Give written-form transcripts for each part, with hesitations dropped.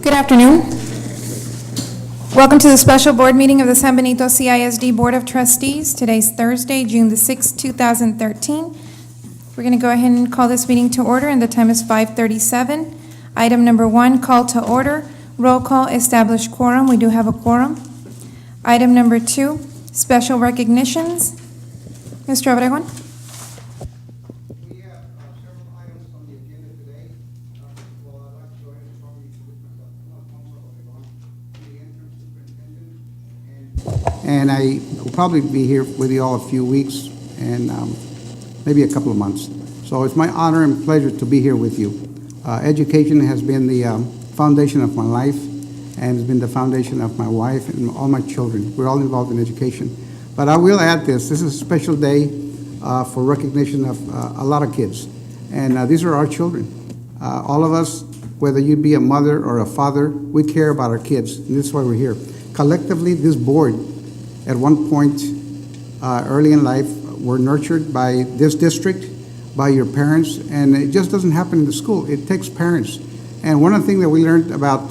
Good afternoon. Welcome to the special board meeting of the San Benito CISD Board of Trustees. Today's Thursday, June the 6th, 2013. We're going to go ahead and call this meeting to order, and the time is 5:37. Item number 1, call to order. Roll call, establish quorum. We do have a quorum. Item number 2, special recognitions. Mr. Obregon. We have several items on the agenda today. Well, I'd like to go ahead and start with myself. I'm the interim superintendent, and I will probably be here with you all a few weeks and maybe a couple of months. So it's my honor and pleasure to be here with you. Education has been the foundation of my life, and it's been the foundation of my wife and all my children. We're all involved in education. But I will add this. This is a special day for recognition of a lot of kids. And these are our children. All of us, whether you be a mother or a father, we care about our kids, and this is why we're here. Collectively, this board, at one point early in life, were nurtured by this district, by your parents, and it just doesn't happen in the school. It takes parents. And one of the things that we learned about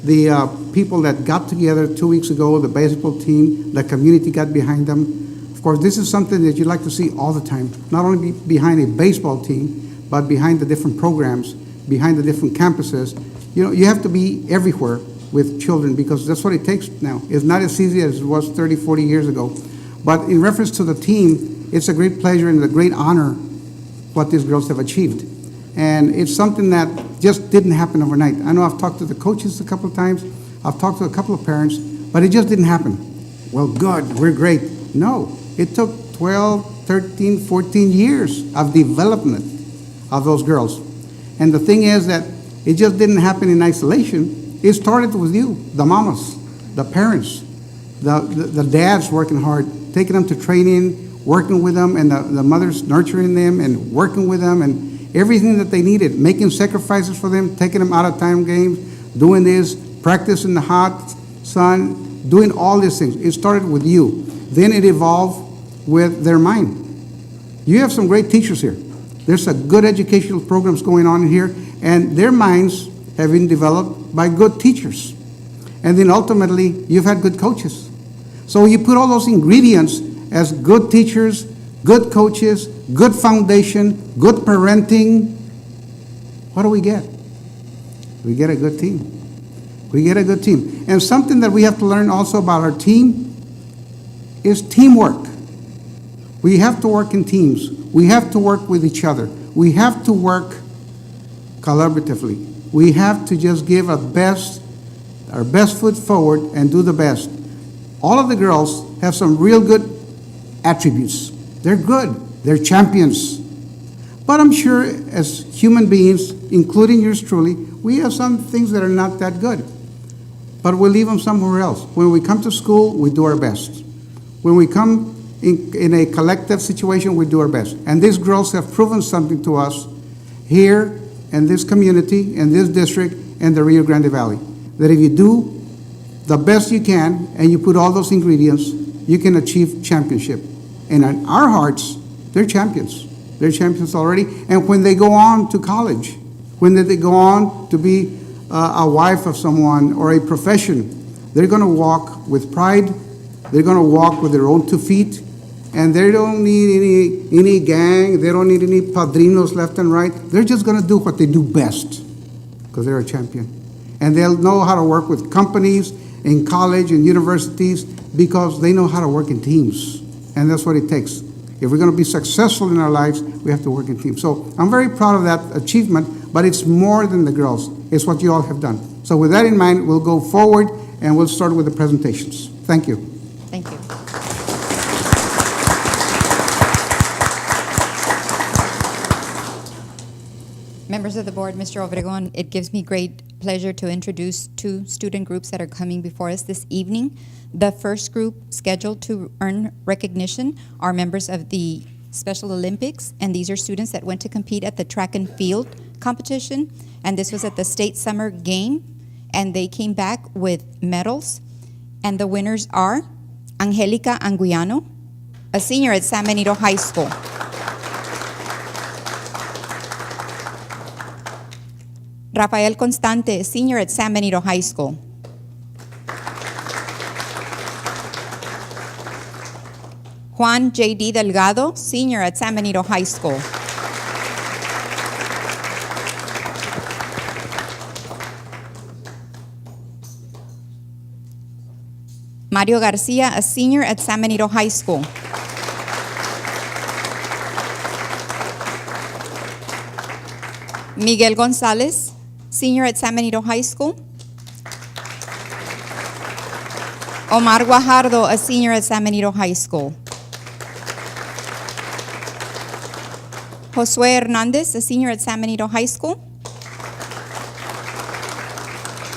the people that got together 2 weeks ago, the baseball team, the community got behind them. Of course, this is something that you'd like to see all the time, not only behind a baseball team, but behind the different programs, behind the different campuses. You know, you have to be everywhere with children because that's what it takes now. It's not as easy as it was 30, 40 years ago. But in reference to the team, it's a great pleasure and a great honor what these girls have achieved. And it's something that just didn't happen overnight. I know I've talked to the coaches a couple of times. I've talked to a couple of parents, but it just didn't happen. Well, good, we're great. No, it took 12, 13, 14 years of development of those girls. And the thing is that it just didn't happen in isolation. It started with you, the mamas, the parents, the dads working hard, taking them to training, working with them, and the mothers nurturing them and working with them and everything that they needed, making sacrifices for them, taking them out of time games, doing this, practice in the hot sun, doing all these things. It started with you. Then it evolved with their mind. You have some great teachers here. There's a good educational programs going on here, and their minds have been developed by good teachers. And then ultimately, you've had good coaches. So you put all those ingredients as good teachers, good coaches, good foundation, good parenting. What do we get? We get a good team. We get a good team. And something that we have to learn also about our team is teamwork. We have to work in teams. We have to work with each other. We have to work collaboratively. We have to just give our best foot forward and do the best. All of the girls have some real good attributes. They're good. They're champions. But I'm sure as human beings, including yours truly, we have some things that are not that good. But we'll leave them somewhere else. When we come to school, we do our best. When we come in a collective situation, we do our best. And these girls have proven something to us here in this community, in this district, and the Rio Grande Valley. That if you do the best you can, and you put all those ingredients, you can achieve championship. And in our hearts, they're champions. They're champions already. And when they go on to college, when they go on to be a wife of someone or a profession, they're going to walk with pride. They're going to walk with their own 2 feet. And they don't need any gang. They don't need any padrinos left and right. They're just going to do what they do best because they're a champion. And they'll know how to work with companies in college and universities because they know how to work in teams. And that's what it takes. If we're going to be successful in our lives, we have to work in teams. So I'm very proud of that achievement, but it's more than the girls. It's what you all have done. So with that in mind, we'll go forward and we'll start with the presentations. Thank you. Thank you. Members of the board, Mr. Obregon, it gives me great pleasure to introduce 2 student groups that are coming before us this evening. The first group scheduled to earn recognition are members of the Special Olympics, and these are students that went to compete at the track and field competition, and this was at the State Summer Game, and they came back with medals, and the winners are Angelica Anguiano, a senior at San Benito High School. Rafael Constante, senior at San Benito High School. Juan J.D. Delgado, senior at San Benito High School. Mario Garcia, a senior at San Benito High School. Miguel Gonzalez, senior at San Benito High School. Omar Guajardo, a senior at San Benito High School. Josue Hernandez, a senior at San Benito High School.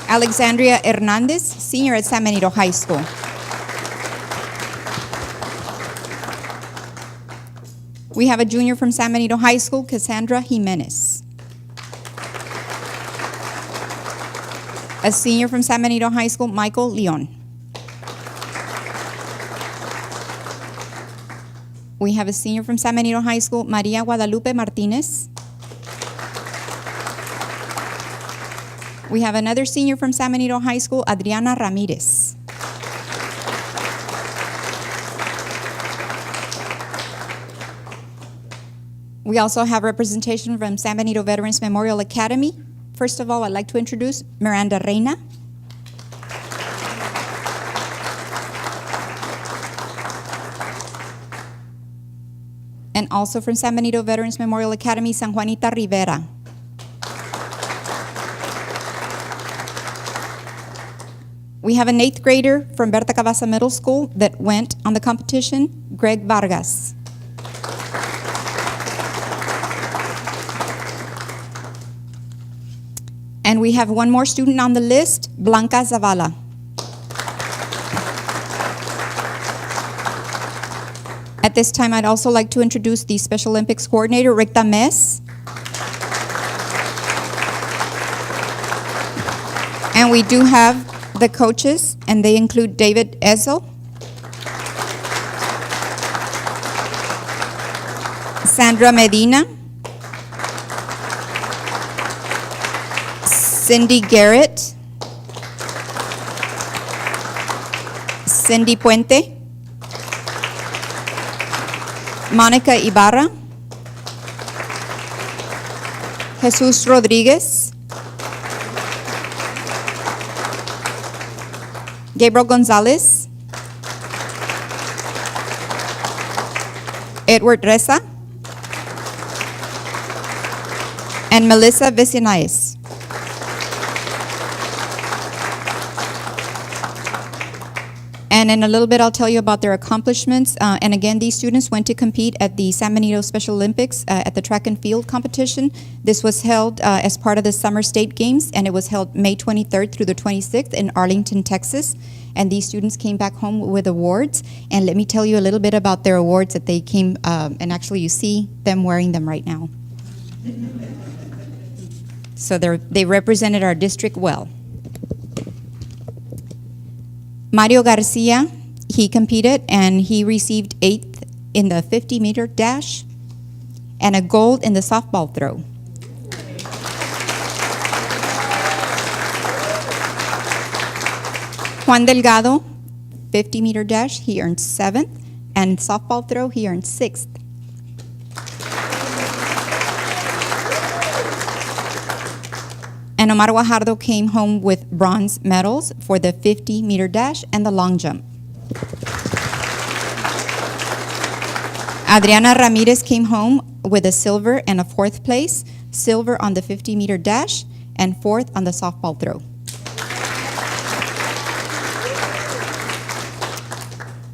Alexandria Hernandez, senior at San Benito High School. We have a junior from San Benito High School, Cassandra Jimenez. A senior from San Benito High School, Michael Leon. We have a senior from San Benito High School, Maria Guadalupe Martinez. We have another senior from San Benito High School, Adriana Ramirez. We also have representation from San Benito Veterans Memorial Academy. First of all, I'd like to introduce Miranda Reina. And also from San Benito Veterans Memorial Academy, San Juanita Rivera. We have an 8th grader from Berta Cavazza Middle School that went on the competition, Greg Vargas. And we have one more student on the list, Blanca Zavala. At this time, I'd also like to introduce the Special Olympics coordinator, Ricta Mes. And we do have the coaches, and they include David Ezel, Sandra Medina, Cindy Garrett, Cindy Puente, Monica Ibarra, Jesus Rodriguez, Gabriel Gonzalez, Edward Reza, and Melissa Vicinaez. And in a little bit, I'll tell you about their accomplishments. And again, these students went to compete at the San Benito Special Olympics at the track and field competition. This was held as part of the Summer State Games, and it was held May 23rd through the 26th in Arlington, Texas. And these students came back home with awards. And let me tell you a little bit about their awards that they came, and actually you see them wearing them right now. So they represented our district well. Mario Garcia, he competed and he received 8th in the 50-meter dash and a gold in the softball throw. Juan Delgado, 50-meter dash, he earned 7th, and softball throw, he earned 6th. And Omar Guajardo came home with bronze medals for the 50-meter dash and the long jump. Adriana Ramirez came home with a silver and a 4th place, silver on the 50-meter dash and 4th on the softball throw.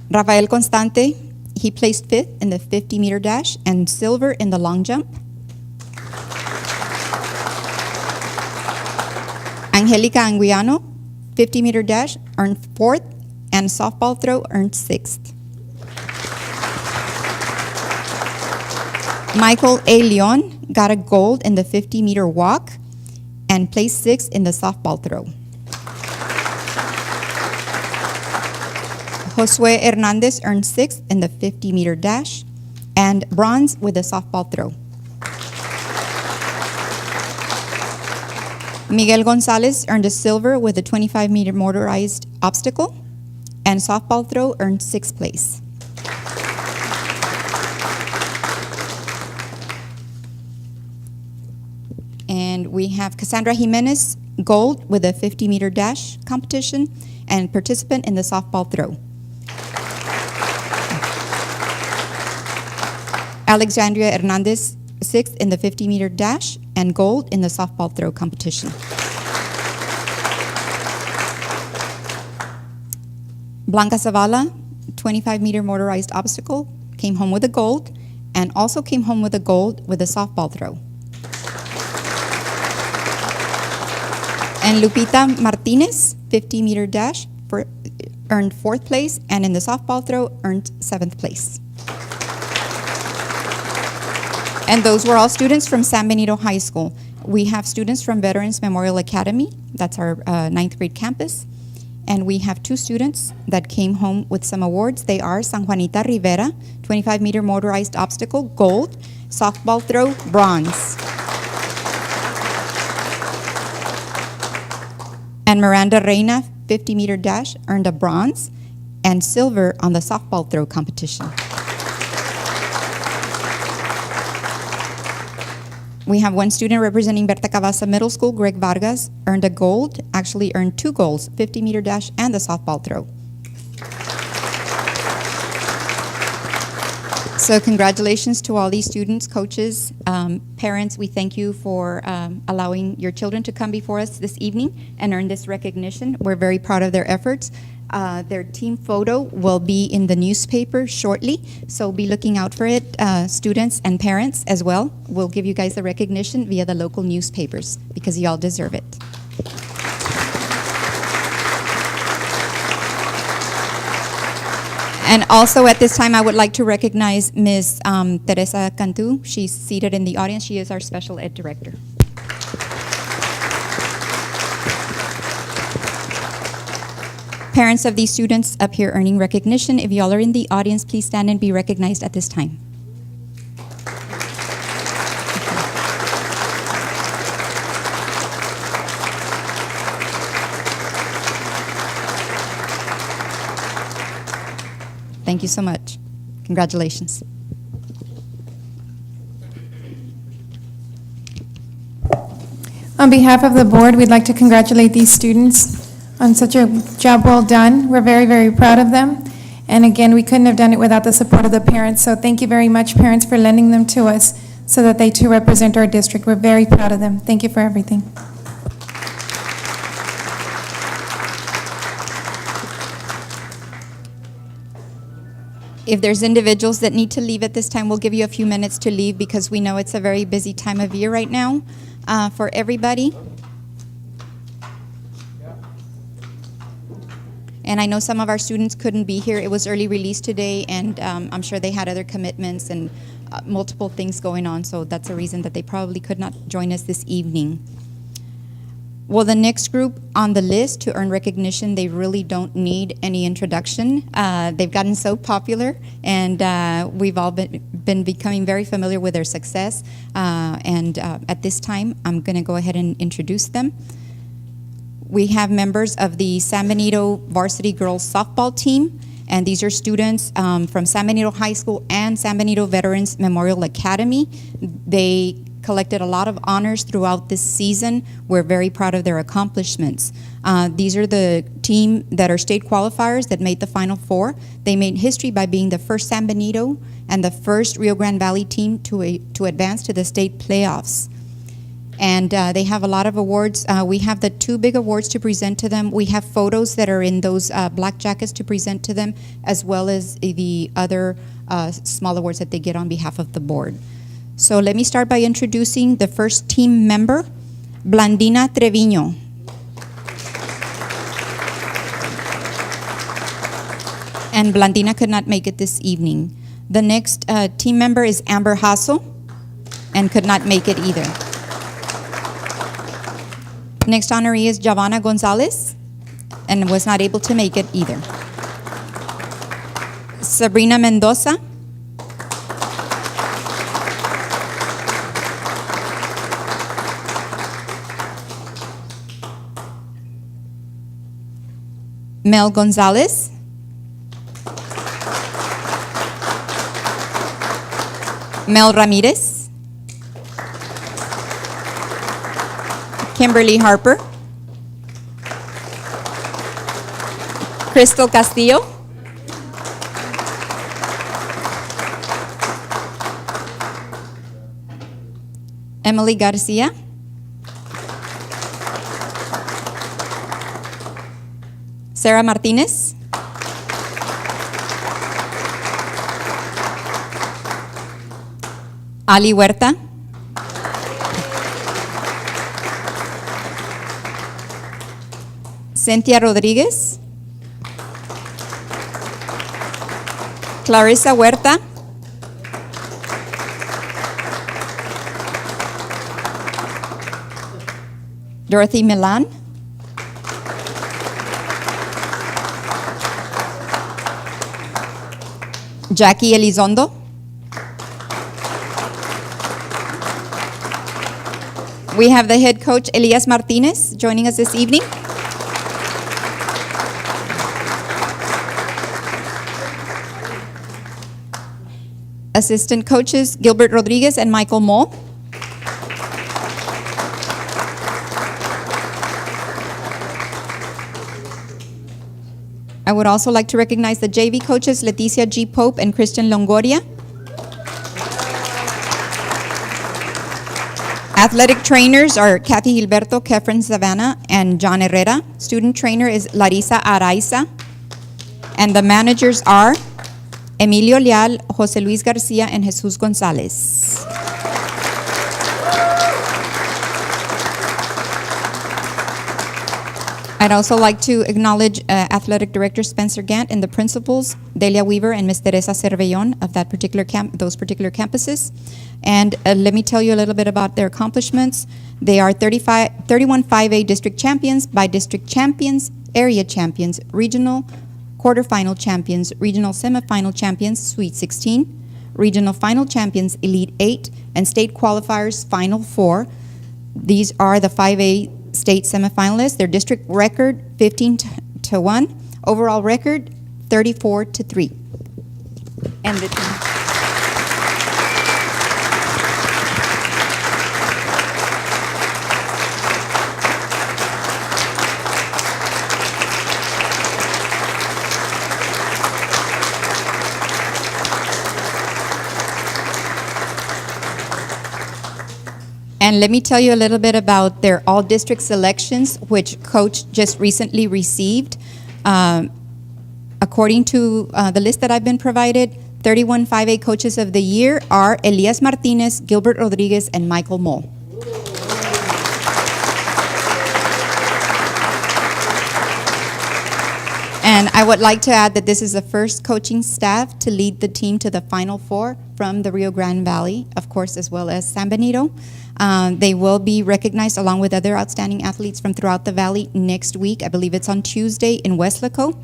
Rafael Constante, he placed 5th in the 50-meter dash and silver in the long jump. Angelica Anguiano, 50-meter dash, earned 4th, and softball throw earned 6th. Michael A. Leon got a gold in the 50-meter walk and placed 6th in the softball throw. Josue Hernandez earned 6th in the 50-meter dash and bronze with the softball throw. Miguel Gonzalez earned a silver with a 25-meter motorized obstacle, and softball throw earned 6th place. And we have Cassandra Jimenez, gold with a 50-meter dash competition and participant in the softball throw. Alexandria Hernandez, 6th in the 50-meter dash and gold in the softball throw competition. Blanca Zavala, 25-meter motorized obstacle, came home with a gold and also came home with a gold with a softball throw. And Lupita Martinez, 50-meter dash, earned 4th place, and in the softball throw earned 7th place. And those were all students from San Benito High School. We have students from Veterans Memorial Academy, that's our 9th grade campus, and we have 2 students that came home with some awards. They are San Juanita Rivera, 25-meter motorized obstacle, gold, softball throw, bronze. And Miranda Reina, 50-meter dash, earned a bronze and silver on the softball throw competition. We have 1 student representing Berta Cavazza Middle School, Greg Vargas, earned a gold, actually earned 2 golds, 50-meter dash and the softball throw. So congratulations to all these students, coaches, parents. We thank you for allowing your children to come before us this evening and earn this recognition. We're very proud of their efforts. Their team photo will be in the newspaper shortly, so be looking out for it, students and parents as well. We'll give you guys the recognition via the local newspapers because you all deserve it. And also at this time, I would like to recognize Ms. Teresa Cantu. She's seated in the audience. She is our special ed director. Parents of these students up here earning recognition, if y'all are in the audience, please stand and be recognized at this time. Thank you so much. Congratulations. On behalf of the board, we'd like to congratulate these students on such a job well done. We're very, very proud of them. And again, we couldn't have done it without the support of the parents. So thank you very much, parents, for lending them to us so that they too represent our district. We're very proud of them. Thank you for everything. If there's individuals that need to leave at this time, we'll give you a few minutes to leave because we know it's a very busy time of year right now for everybody. And I know some of our students couldn't be here. It was early release today, and I'm sure they had other commitments and multiple things going on, so that's a reason that they probably could not join us this evening. Well, the next group on the list to earn recognition, they really don't need any introduction. They've gotten so popular, and we've all been becoming very familiar with their success. At this time, I'm going to go ahead and introduce them. We have members of the San Benito Varsity Girls Softball Team, and these are students from San Benito High School and San Benito Veterans Memorial Academy. They collected a lot of honors throughout this season. We're very proud of their accomplishments. These are the team that are state qualifiers that made the Final Four. They made history by being the first San Benito and the first Rio Grande Valley team to advance to the state playoffs. And they have a lot of awards. We have the 2 big awards to present to them. We have photos that are in those black jackets to present to them, as well as the other small awards that they get on behalf of the board. So let me start by introducing the first team member, Blandina Treviño. And Blandina could not make it this evening. The next team member is Amber Hassel, and could not make it either. Next honoree is Giovanna Gonzalez, and was not able to make it either. Sabrina Mendoza. Mel Gonzalez, Mel Ramirez, Kimberly Harper, Crystal Castillo, Emily Garcia, Sarah Martinez, Ali Huerta, Cynthia Rodriguez, Clarissa Huerta, Dorothy Milan, Jackie Elizondo, we have the head coach Elias Martinez joining us this evening. Assistant coaches Gilbert Rodriguez and Michael Moll. I would also like to recognize the JV coaches Leticia G. Pope and Christian Longoria. Athletic trainers are Kathy Gilberto, Kefren Savannah, and John Herrera. Student trainer is Larissa Araiza. And the managers are Emilio Leal, Jose Luis Garcia, and Jesus Gonzalez. I'd also like to acknowledge Athletic Director Spencer Gant and the principals, Delia Weaver and Ms. Teresa Cervellon of that particular those particular campuses. And let me tell you a little bit about their accomplishments. They are 31 5A district champions, by district champions, area champions, regional quarterfinal champions, regional semifinal champions, Sweet 16, regional final champions, Elite 8, and state qualifiers, Final 4. These are the 5A state semifinalists. Their district record, 15-1. Overall record, 34-3. And the team. And let me tell you a little bit about their all-district selections, which Coach just recently received. According to the list that I've been provided, 31 5A Coaches of the Year are Elias Martinez, Gilbert Rodriguez, and Michael Moll. And I would like to add that this is the first coaching staff to lead the team to the Final Four from the Rio Grande Valley, of course, as well as San Benito. They will be recognized along with other outstanding athletes from throughout the valley next week. I believe it's on Tuesday in Weslaco.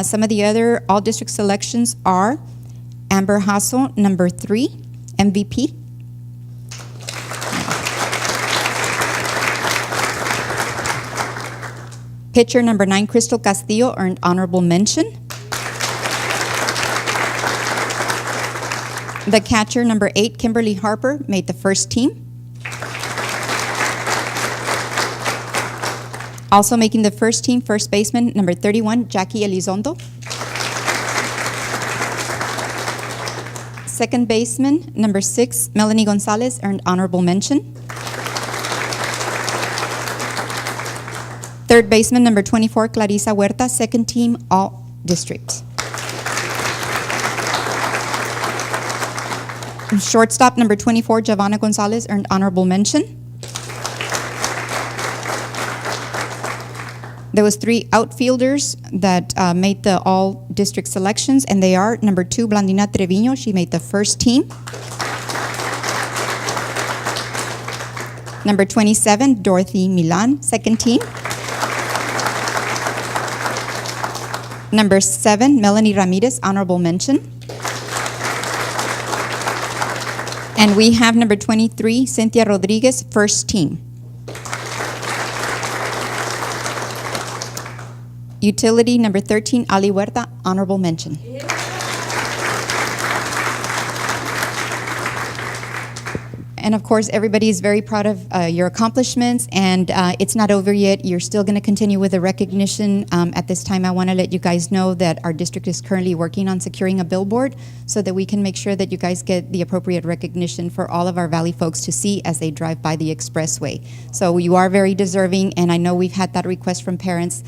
Some of the other all-district selections are Amber Hassel, number 3, MVP. Pitcher number 9, Crystal Castillo, earned honorable mention. The catcher number 8, Kimberly Harper, made the first team. Also making the first team, first baseman number 31, Jackie Elizondo. Second baseman number 6, Melanie Gonzalez, earned honorable mention. Third baseman number 24, Clarissa Huerta, second team, all district. Shortstop number 24, Giovanna Gonzalez, earned honorable mention. There was 3 outfielders that made the all-district selections, and they are number 2, Blandina Treviño. She made the first team. Number 27, Dorothy Milan, second team. Number 7, Melanie Ramirez, honorable mention. And we have number 23, Cynthia Rodriguez, first team. Utility number 13, Ali Huerta, honorable mention. And of course, everybody is very proud of your accomplishments, and it's not over yet. You're still going to continue with the recognition. At this time, I want to let you guys know that our district is currently working on securing a billboard so that we can make sure that you guys get the appropriate recognition for all of our Valley folks to see as they drive by the expressway. So you are very deserving, and I know we've had that request from parents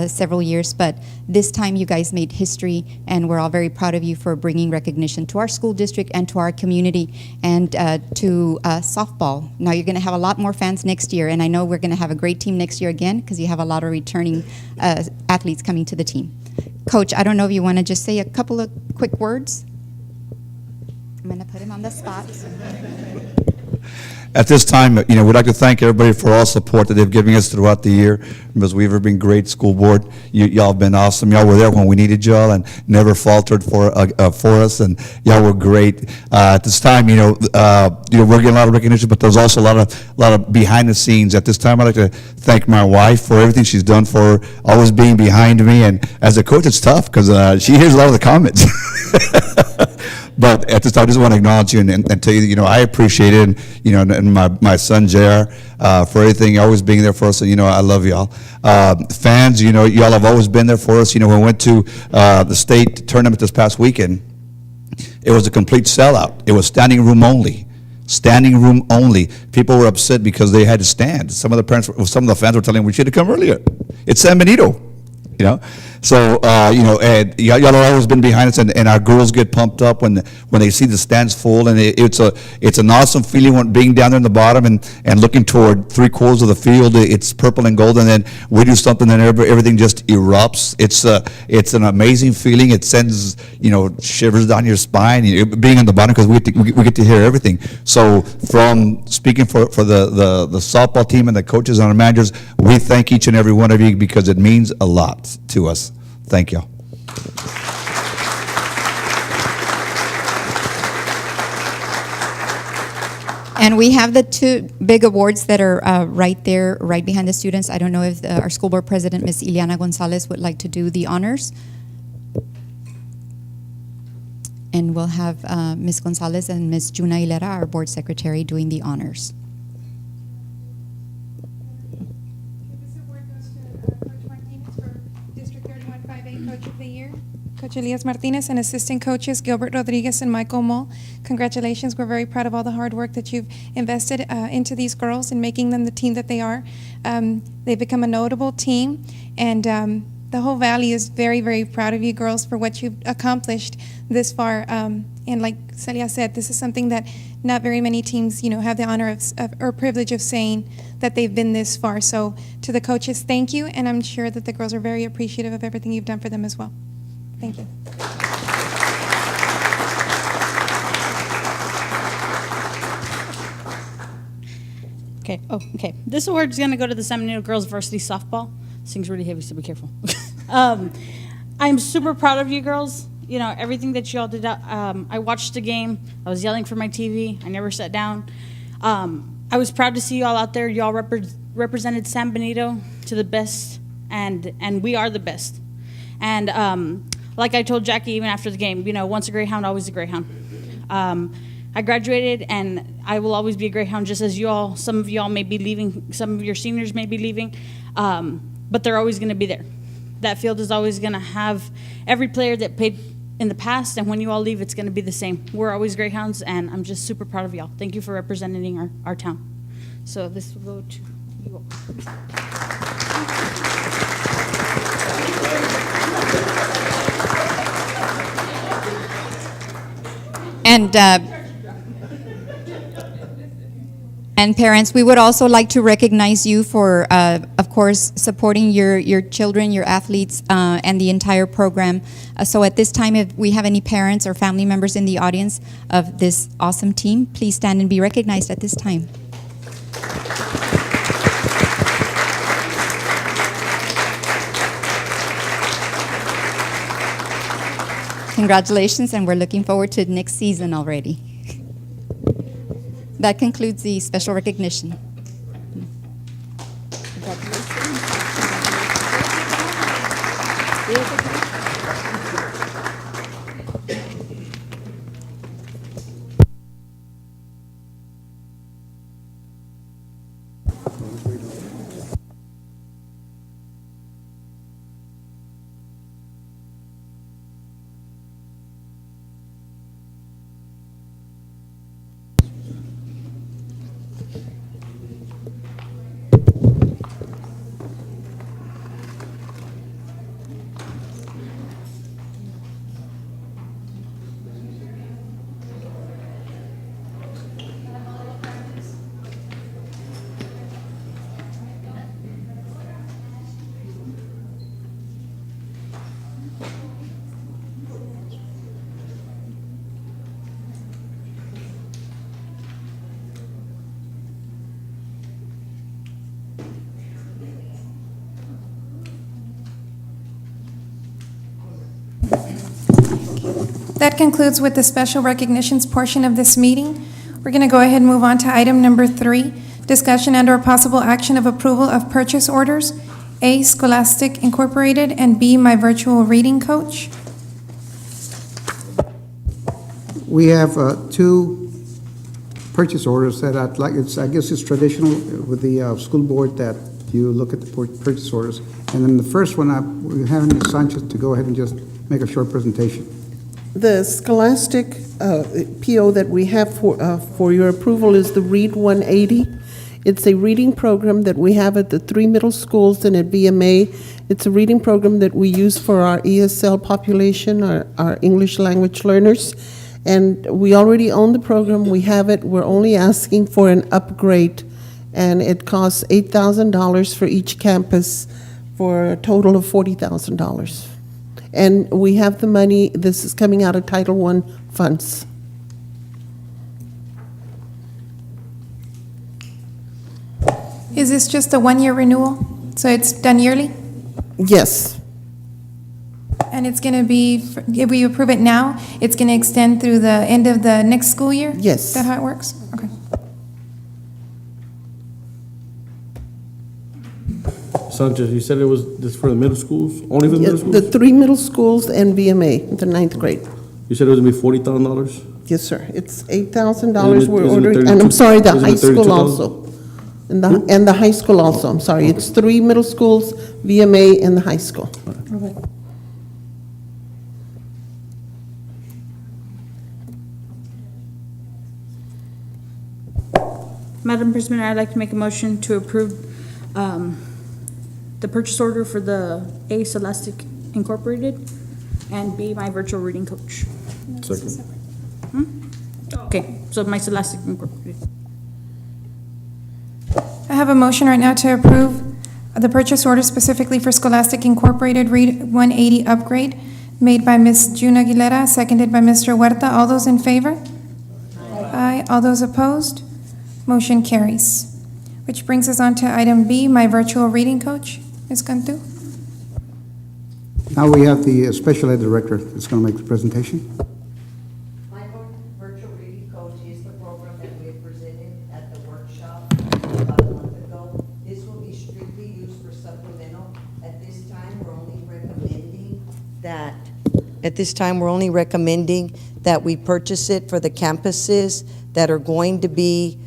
several years, but this time you guys made history, and we're all very proud of you for bringing recognition to our school district and to our community, and to softball. Now you're going to have a lot more fans next year, and I know we're going to have a great team next year again because you have a lot of returning athletes coming to the team. Coach, I don't know if you want to just say a couple of quick words. I'm going to put him on the spot. At this time, we'd like to thank everybody for all support that they've given us throughout the year, because we've been great school board. Y'all have been awesome. Y'all were there when we needed y'all and never faltered for us, and y'all were great. At this time, we're getting a lot of recognition, but there's also a lot of behind the scenes. At this time, I'd like to thank my wife for everything she's done, for always being behind me. And as a coach, it's tough because she hears a lot of the comments. But at this time, I just want to acknowledge you and tell you that, I appreciate it, and my son, JR, for everything, always being there for us, and, I love y'all. Fans, y'all have always been there for us. When we went to the state tournament this past weekend, it was a complete sellout. It was standing room only. Standing room only. People were upset because they had to stand. Some of the fans were telling me we should have come earlier. It's San Benito. So, and y'all have always been behind us, and our girls get pumped up when they see the stands full, and it's an awesome feeling when being down there in the bottom and looking toward 3/4 of the field. It's purple and gold, and then we do something and everything just erupts. It's an amazing feeling. It sends shivers down your spine, being on the bottom, because we get to hear everything. So, from speaking for the softball team and the coaches and our managers, we thank each and every one of you because it means a lot to us. Thank you. And we have the two big awards that are right there, right behind the students. I don't know if our school board president, Ms. Ileana Gonzalez, would like to do the honors. And we'll have Ms. Gonzalez and Ms. Juna Hilera, our board secretary, doing the honors. This award goes to Coach Martinez for District 31 5A Coach of the Year, Coach Elias Martinez, and assistant coaches Gilbert Rodriguez and Michael Moll. Congratulations. We're very proud of all the hard work that you've invested into these girls and making them the team that they are. They've become a notable team, and the whole Valley is very, very proud of you girls for what you've accomplished this far. And like Celia said, this is something that not very many teams, have the honor of or privilege of saying that they've been this far. So to the coaches, thank you, and I'm sure that the girls are very appreciative of everything you've done for them as well. Thank you. Okay. Oh, okay. This award is going to go to the San Benito Girls Varsity Softball. This thing's really heavy, so be careful. I'm super proud of you girls. Everything that you all did. I watched the game. I was yelling for my TV. I never sat down. I was proud to see you all out there. You all represented San Benito to the best, and we are the best. And like I told Jackie even after the game, once a Greyhound, always a Greyhound. I graduated, and I will always be a Greyhound, just as you all. Some of you all may be leaving. Some of your seniors may be leaving, but they're always going to be there. That field is always going to have every player that played in the past, and when you all leave, it's going to be the same. We're always Greyhounds, and I'm just super proud of y'all. Thank you for representing our town. So this will go to you all. And parents, we would also like to recognize you for, of course, supporting your children, your athletes, and the entire program. So at this time, if we have any parents or family members in the audience of this awesome team, please stand and be recognized at this time. Congratulations, and we're looking forward to next season already. That concludes the special recognition. That concludes with the special recognitions portion of this meeting. We're going to go ahead and move on to item number 3, discussion and/or possible action of approval of purchase orders, A, Scholastic Incorporated, and B, My Virtual Reading Coach. We have two purchase orders that I'd like, I guess it's traditional with the school board that you look at the purchase orders. And then the first one, we're having Ms. Sanchez to go ahead and just make a short presentation. The Scholastic PO that we have for your approval is the Read 180. It's a reading program that we have at the 3 middle schools and at BMA. It's a reading program that we use for our ESL population, our English language learners. And we already own the program. We have it. We're only asking for an upgrade. And it costs $8,000 for each campus for a total of $40,000. And we have the money. This is coming out of Title I funds. Is this just a one-year renewal? So it's done yearly? Yes, And it's going to be, if we approve it now, it's going to extend through the end of the next school year? Yes. Is that how it works? Okay. Sanchez, you said it was this for the middle schools, only for the middle schools? the 3 middle schools and BMA, the 9th grade. You said it was gonna be $40,000? Yes, sir. It's $8,000 Isn't we're it ordering, and 32 I'm sorry, the isn't it high school 32,000? also. And the high school also, I'm sorry. It's 3 middle schools, VMA, and the high school. Madam President, I'd like to make a motion to approve the purchase order for the A, Scholastic Incorporated, and B, My Virtual Reading Coach. Second. Okay, so My Scholastic Incorporated. I have a motion right now to approve the purchase order specifically for Scholastic Incorporated Read 180 upgrade made by Ms. June Aguilera, seconded by Mr. Huerta. All those in favor? Aye. All those opposed? Motion carries. Which brings us on to item B, My Virtual Reading Coach. Ms. Cantu? Now we have the special ed director that's going to make the presentation. My virtual reading coach is the program that we had presented at the workshop about a month ago. This will be strictly used for supplemental. At this time, we're only recommending that we purchase it for the campuses that are going to be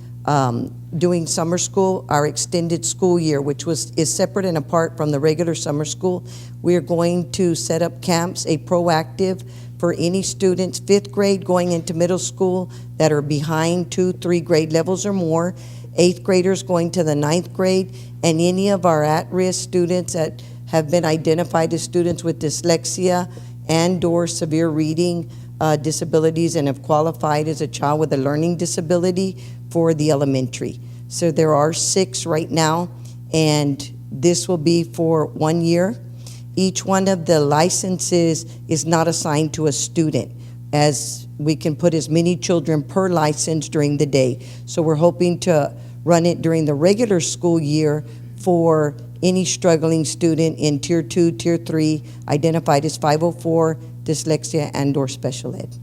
doing summer school, our extended school year, which is separate and apart from the regular summer school. We are going to set up camps, a proactive for any students, 5th grade going into middle school that are behind 2-3 grade levels or more, 8th graders going to the 9th grade, and any of our at-risk students that have been identified as students with dyslexia and/or severe reading disabilities and have qualified as a child with a learning disability for the elementary. So there are 6 right now, and this will be for 1 year. Each one of the licenses is not assigned to a student, as we can put as many children per license during the day. So we're hoping to run it during the regular school year for any struggling student in Tier 2, Tier 3, identified as 504, dyslexia, and/or special ed.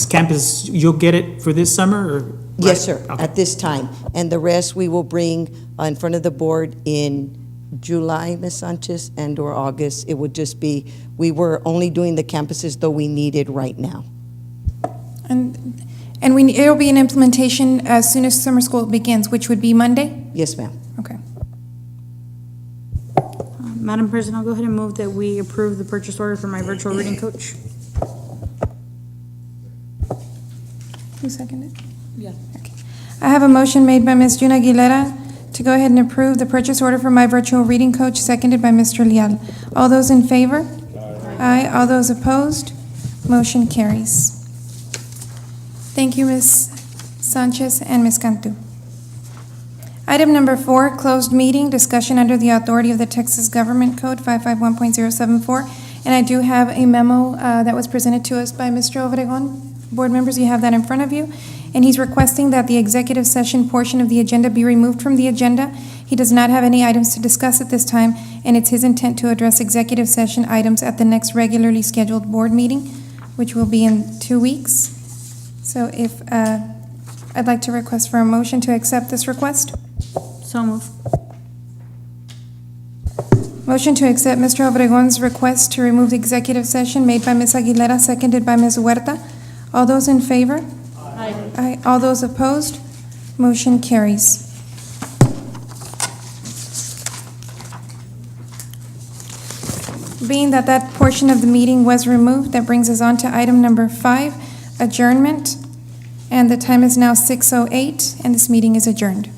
Campus, you'll get it for this summer, or? Yes, sir, Okay. at this time. And the rest we will bring in front of the board in July, Ms. Sanchez, and/or August. It would just be, we were only doing the campuses though we needed right now. And it'll be an implementation as soon as summer school begins, which would be Monday? Yes, ma'am. Okay. Madam President, I'll go ahead and move that we approve the purchase order for my virtual reading coach. Who seconded? Yeah. Okay. I have a motion made by Ms. June Aguilera to go ahead and approve the purchase order for my virtual reading coach, seconded by Mr. Leal. All those in favor? Aye. All those opposed? Motion carries. Thank you, Ms. Sanchez and Ms. Cantu. Item number 4, closed meeting, discussion under the authority of the Texas Government Code 551.074. And I do have a memo that was presented to us by Mr. Obregon. Board members, you have that in front of you. And he's requesting that the executive session portion of the agenda be removed from the agenda. He does not have any items to discuss at this time, and it's his intent to address executive session items at the next regularly scheduled board meeting, which will be in 2 weeks. So if, I'd like to request for a motion to accept this request. So move. Motion to accept Mr. Obregon's request to remove the executive session made by Ms. Aguilera, seconded by Ms. Huerta. All those in favor? Aye. Aye. All those opposed? Motion carries. Being that that portion of the meeting was removed, that brings us on to item number 5, adjournment. And the time is now 6:08, and this meeting is adjourned.